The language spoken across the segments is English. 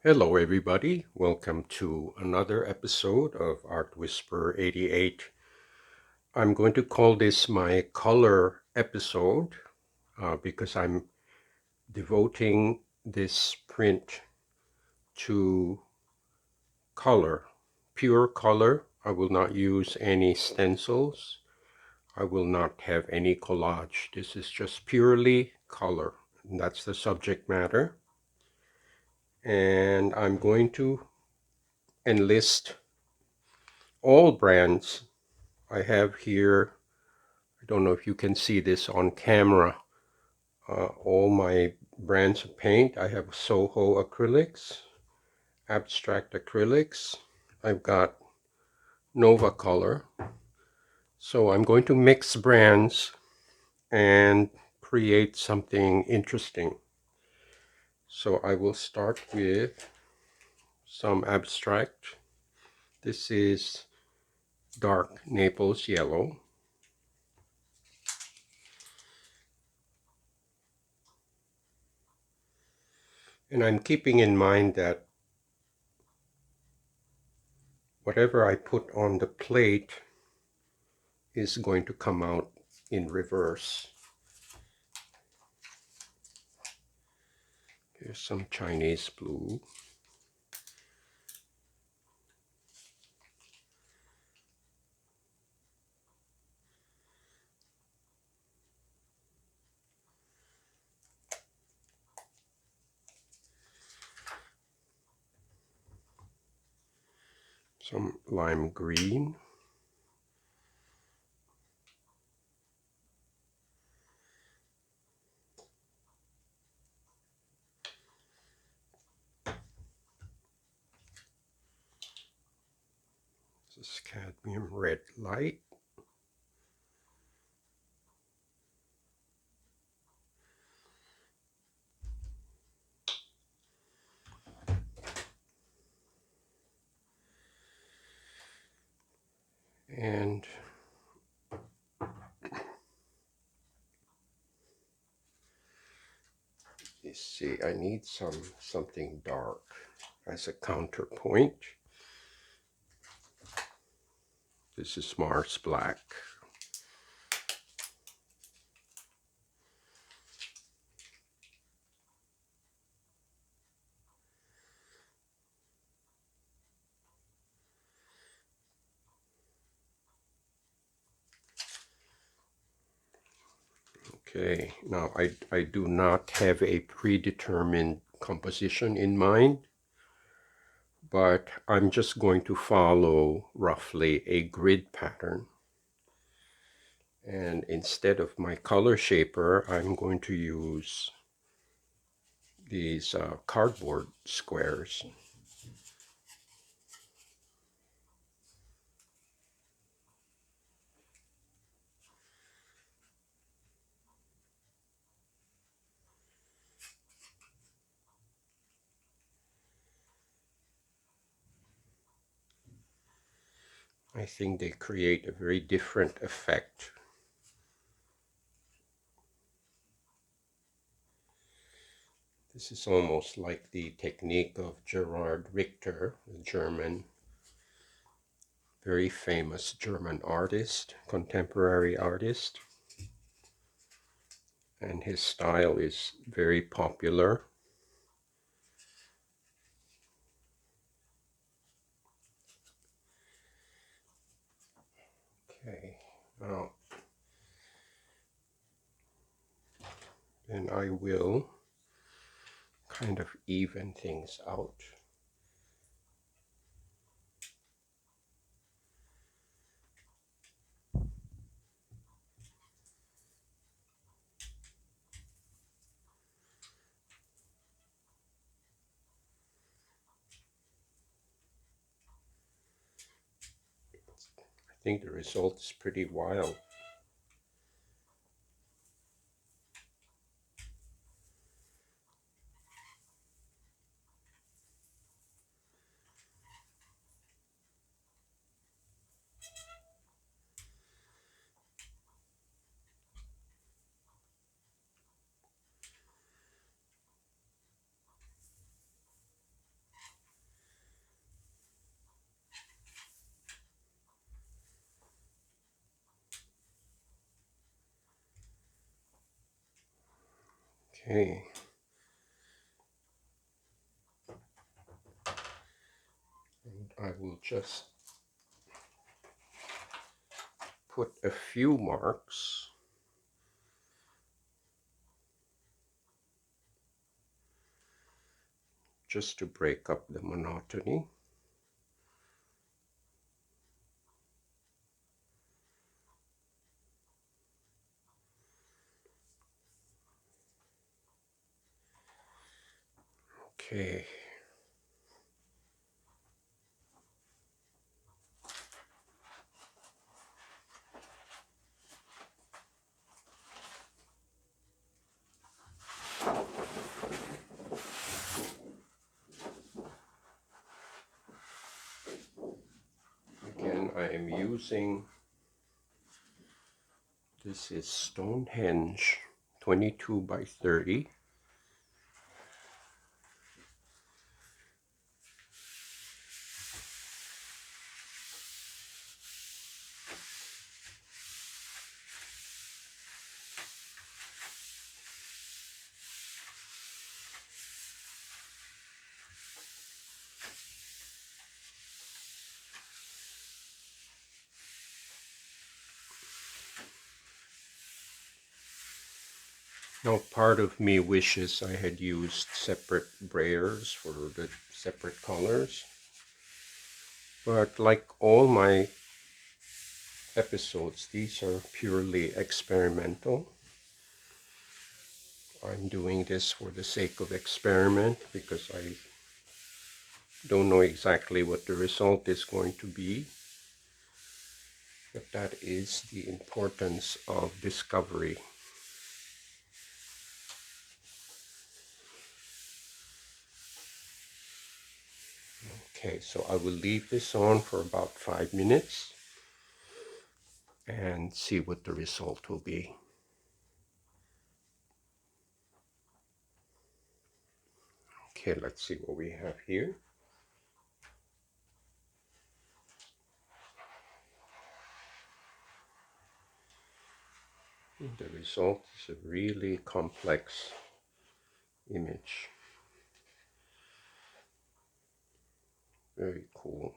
Hello, everybody. Welcome to another episode of Art Whisper 88. I'm going to call this my color episode because I'm devoting this print to color, pure color. I will not use any stencils. I will not have any collage. This is just purely color. And that's the subject matter. And I'm going to enlist all brands I have here. I don't know if you can see this on camera. All my brands of paint. I have Soho Acrylics, Abstract Acrylics. I've got Nova Color. So I'm going to mix brands and create something interesting. So I will start with some abstract. This is dark Naples yellow. And I'm keeping in mind that whatever I put on the plate is going to come out in reverse. Here's some Chinese blue. Some lime green. This is cadmium red light. And you see, I need something dark as a counterpoint. This is Mars Black. Okay, now I do not have a predetermined composition in mind, but I'm just going to follow roughly a grid pattern. And instead of my color shaper, I'm going to use these cardboard squares. I think they create a very different effect. This is almost like the technique of Gerard Richter, a German, very famous German artist, contemporary artist. And his style is very popular. Okay, now then I will kind of even things out. I think the result is pretty wild. Okay. And I will just put a few marks just to break up the monotony. Okay. Again, I am using, this is Stonehenge 22 by 30. Now, part of me wishes I had used separate brayers for the separate colors, but like all my episodes, these are purely experimental. I'm doing this for the sake of experiment because I don't know exactly what the result is going to be, but that is the importance of discovery. Okay, so I will leave this on for about 5 minutes and see what the result will be. Okay, let's see what we have here. The result is a really complex image. Very cool.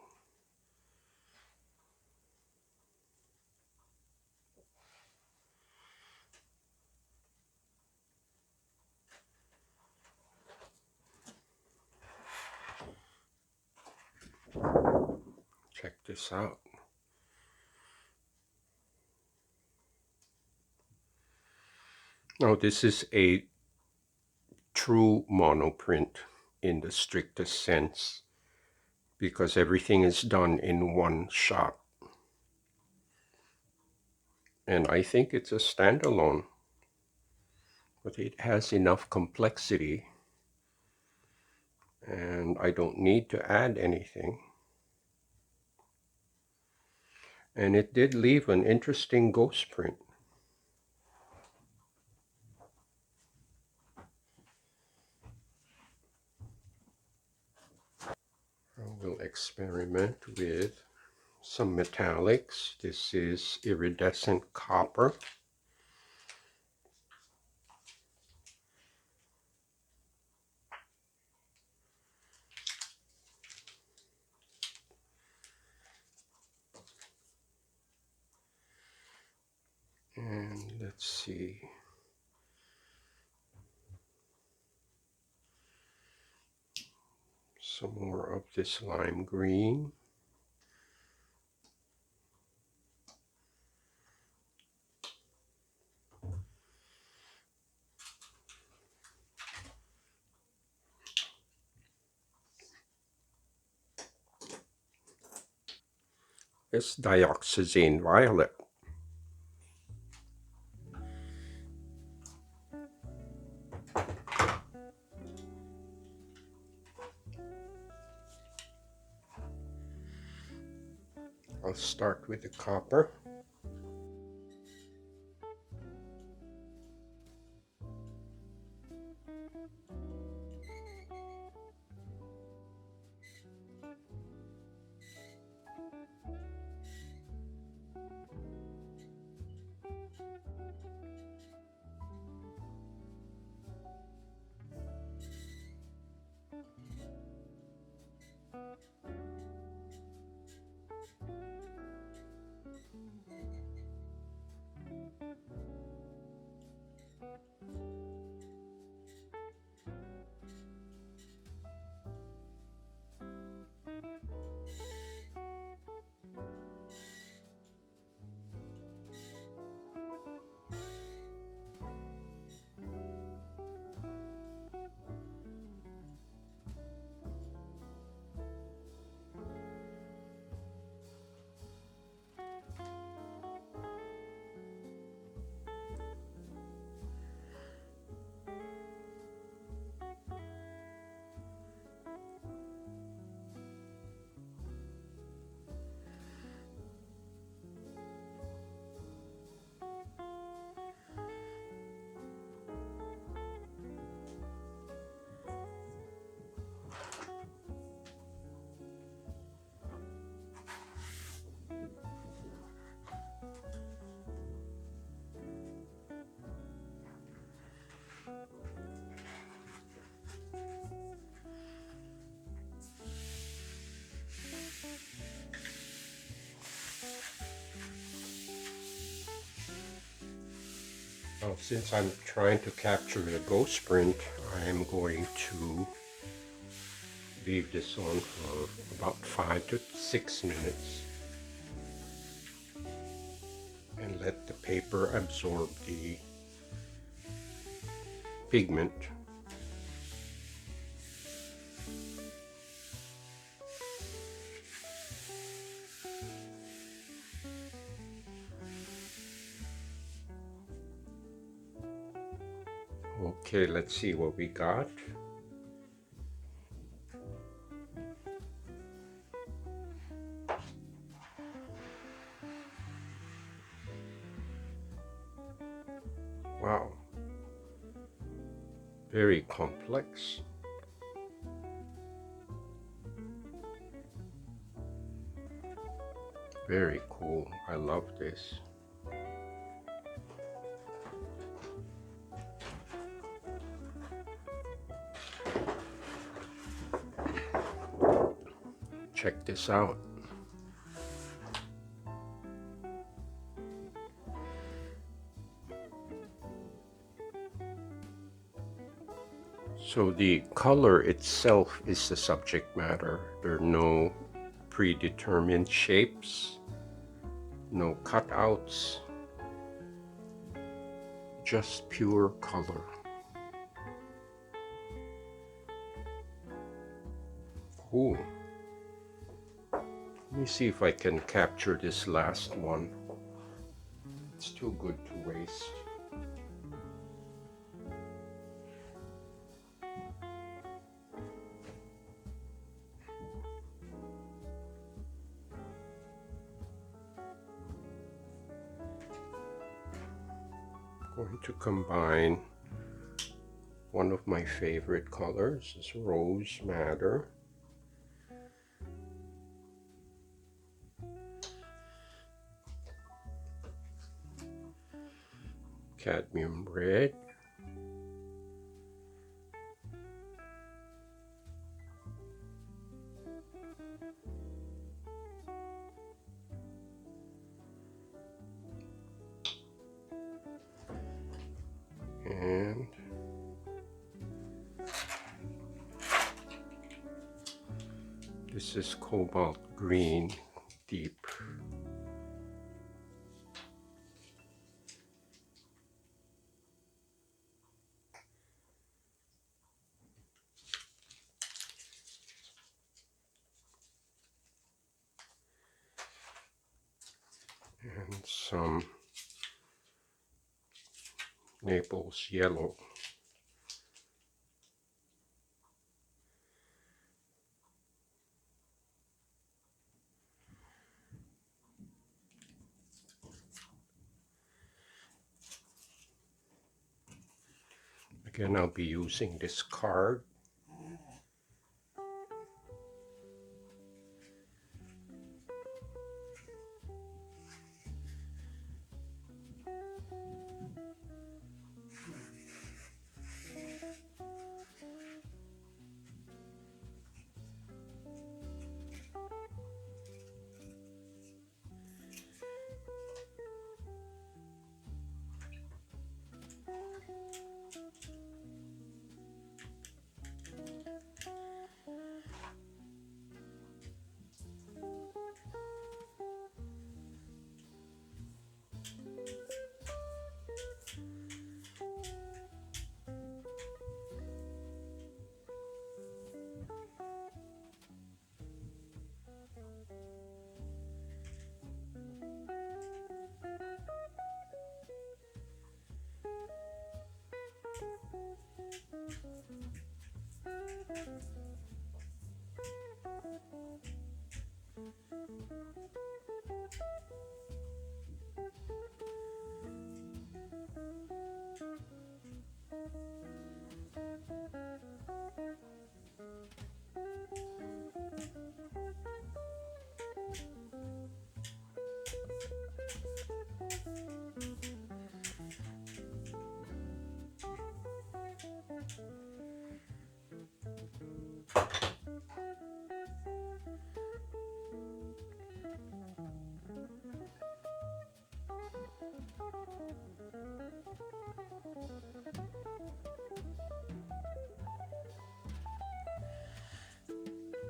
Check this out. Now, this is a true monoprint in the strictest sense because everything is done in one shot. And I think it's a standalone, but it has enough complexity and I don't need to add anything. And it did leave an interesting ghost print. I will experiment with some metallics. This is iridescent copper. And let's see. Some more of this lime green. It's dioxazine violet. I'll start with the copper. Now, since I'm trying to capture the ghost print, I am going to leave this on for about 5 to 6 minutes and let the paper absorb the pigment. Okay, let's see what we got. Wow, very complex. Very cool. I love this. Check this out. So the color itself is the subject matter. There are no predetermined shapes, no cutouts, just pure color. Cool. Let me see if I can capture this last one. It's too good to waste. Going to combine one of my favorite colors, is Rose Madder. Cadmium red. And this is cobalt green deep. And some Naples yellow. Again, I'll be using this card.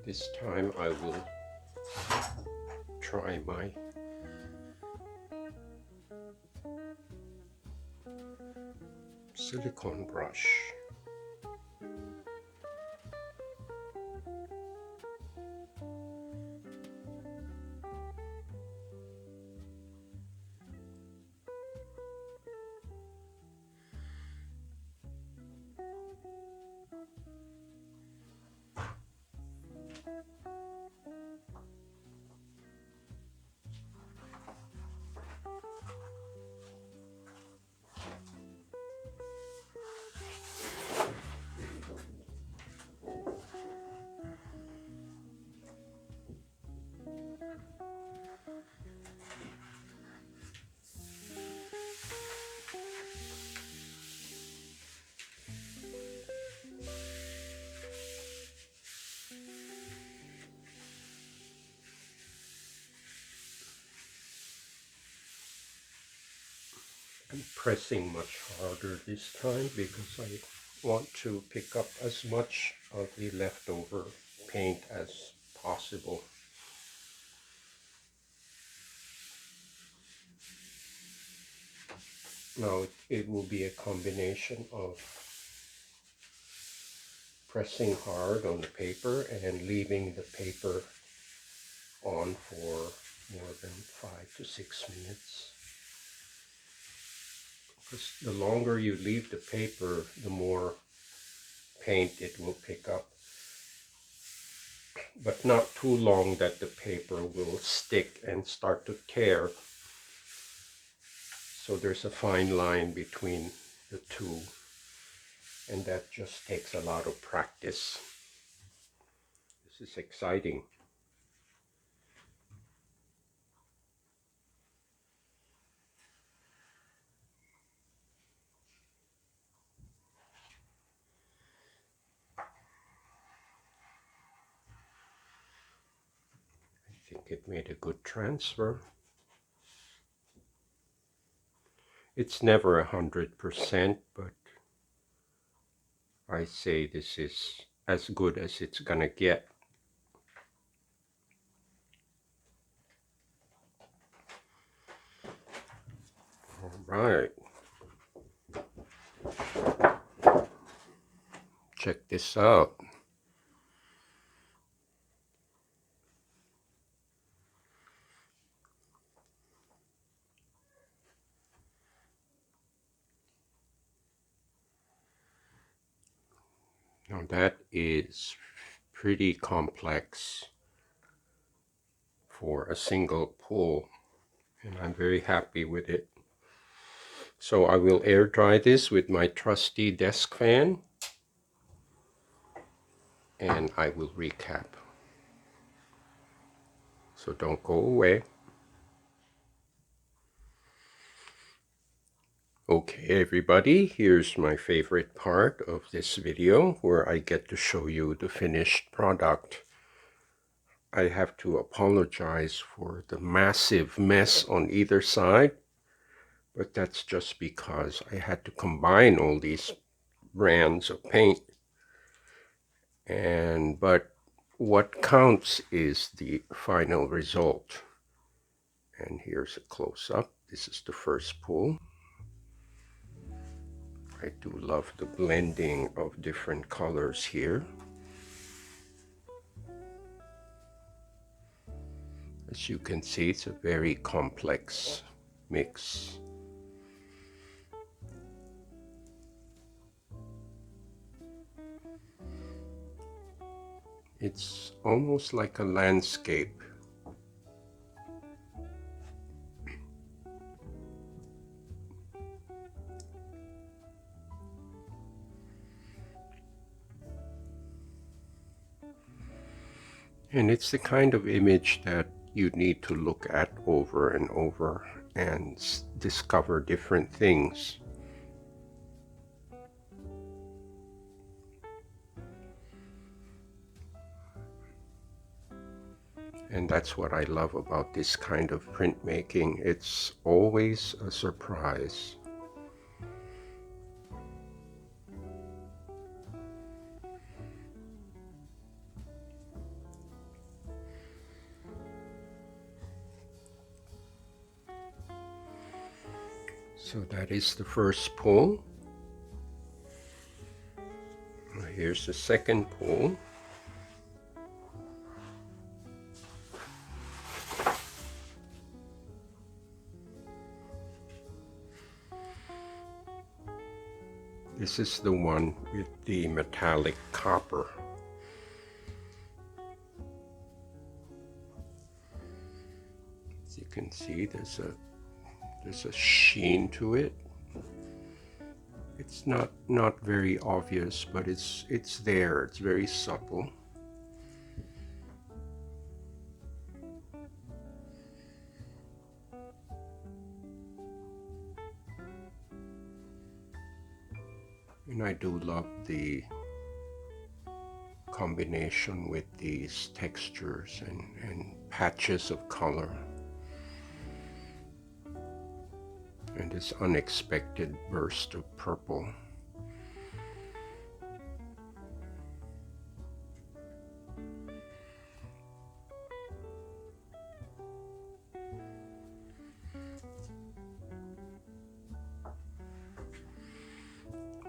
This time I will try my silicone brush. I'm pressing much harder this time because I want to pick up as much of the leftover paint as possible. Now it will be a combination of pressing hard on the paper and leaving the paper on for more than 5 to 6 minutes. Because the longer you leave the paper, the more paint it will pick up. But not too long that the paper will stick and start to tear. So there's a fine line between the two, and that just takes a lot of practice. This is exciting. I think it made a good transfer. It's never 100%, but I say this is as good as it's gonna get. All right. Check this out. Now that is pretty complex for a single pull, and I'm very happy with it. So I will air dry this with my trusty desk fan, and I will recap. So don't go away. Okay, everybody, here's my favorite part of this video where I get to show you the finished product. I have to apologize for the massive mess on either side, but that's just because I had to combine all these brands of paint. But what counts is the final result. And here's a close-up. This is the first pull. I do love the blending of different colors here. As you can see, it's a very complex mix. It's almost like a landscape. And it's the kind of image that you need to look at over and over and discover different things. And that's what I love about this kind of printmaking. It's always a surprise. So that is the first pull. Here's the second pull. This is the one with the metallic copper. As you can see, there's a sheen to it. It's not very obvious, but it's there. It's very subtle. And I do love the combination with these textures and patches of color. And this unexpected burst of purple.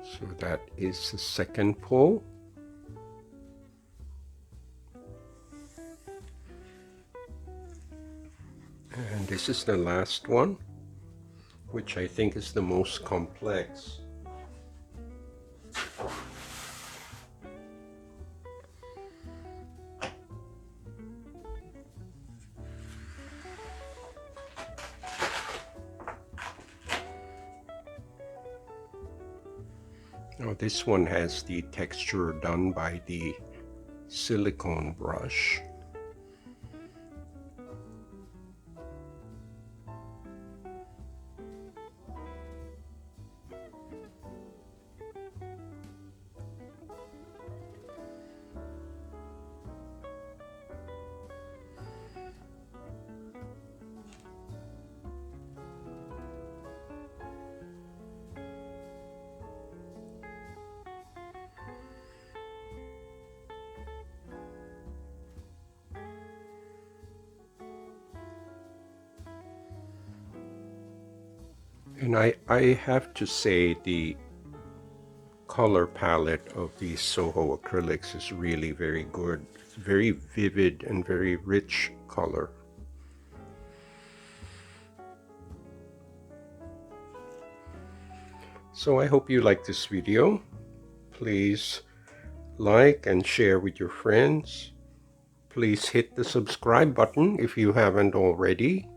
So that is the second pull. And this is the last one, which I think is the most complex. Now this one has the texture done by the silicone brush. And I have to say the color palette of these Soho acrylics is really very good. It's very vivid and very rich color. So I hope you like this video. Please like and share with your friends. Please hit the subscribe button if you haven't already.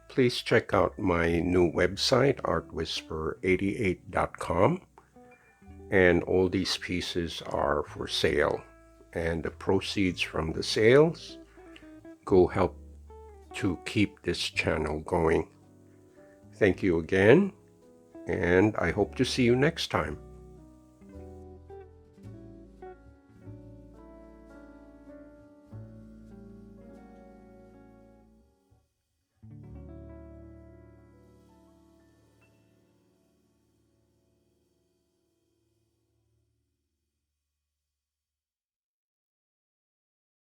Please check out my new website, artwhisper88.com. And all these pieces are for sale. And the proceeds from the sales go help to keep this channel going. Thank you again, and I hope to see you next time.